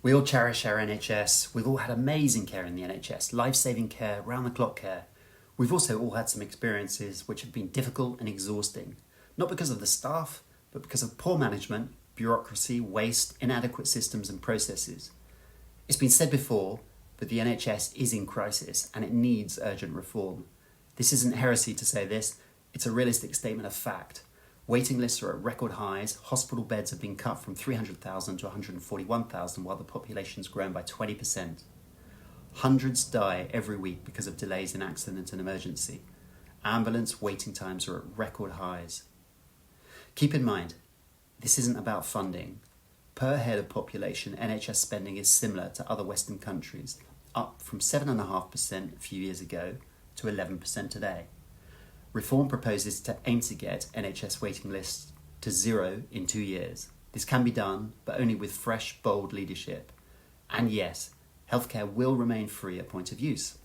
We all cherish our NHS. We've all had amazing care in the NHS, life-saving care, round-the-clock care. We've also all had some experiences which have been difficult and exhausting, not because of the staff, but because of poor management, bureaucracy, waste, inadequate systems and processes. It's been said before, but the NHS is in crisis and it needs urgent reform. This isn't heresy to say this, it's a realistic statement of fact. Waiting lists are at record highs, hospital beds have been cut from 300,000 to 141,000 while the population's grown by 20%. Hundreds die every week because of delays in accident and emergency. Ambulance waiting times are at record highs. Keep in mind, this isn't about funding. Per head of population, NHS spending is similar to other Western countries, up from 7.5% a few years ago to 11% today. Reform proposes to aim to get NHS waiting lists to zero in 2 years. This can be done, but only with fresh, bold leadership. And yes, healthcare will remain free at point of use.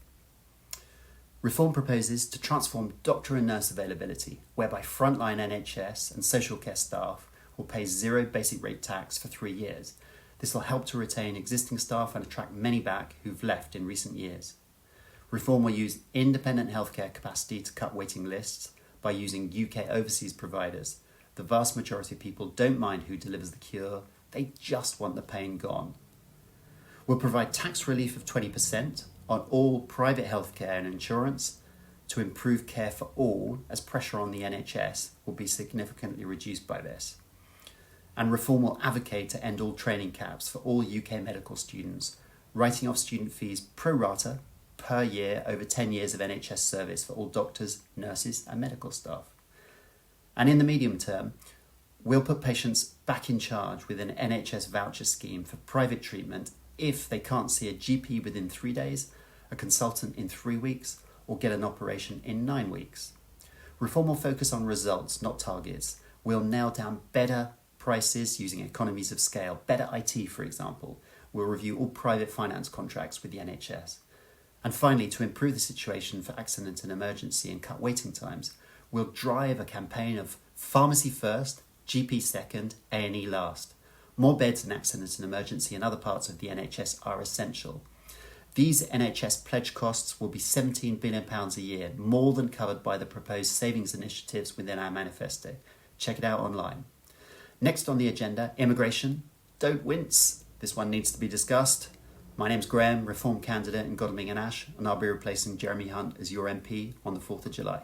Reform proposes to transform doctor and nurse availability, whereby frontline NHS and social care staff will pay zero basic rate tax for 3 years. This will help to retain existing staff and attract many back who've left in recent years. Reform will use independent healthcare capacity to cut waiting lists by using UK overseas providers. The vast majority of people don't mind who delivers the cure, they just want the pain gone. We'll provide tax relief of 20% on all private healthcare and insurance to improve care for all, as pressure on the NHS will be significantly reduced by this. And Reform will advocate to end all training caps for all UK medical students, writing off student fees pro rata per year over 10 years of NHS service for all doctors, nurses and medical staff. And in the medium term, we'll put patients back in charge with an NHS voucher scheme for private treatment if they can't see a GP within 3 days, a consultant in 3 weeks, or get an operation in 9 weeks. Reform will focus on results, not targets. We'll nail down better prices using economies of scale, better IT, for example. We'll review all private finance contracts with the NHS. And finally, to improve the situation for accident and emergency and cut waiting times, we'll drive a campaign of pharmacy first, GP second, A&E last. More beds in accident and emergency and other parts of the NHS are essential. These NHS pledge costs will be £17 billion a year, more than covered by the proposed savings initiatives within our manifesto. Check it out online. Next on the agenda, immigration. Don't wince. This one needs to be discussed. My name's Graham, Reform candidate in Godalming Ash, and I'll be replacing Jeremy Hunt as your MP on the 4th of July.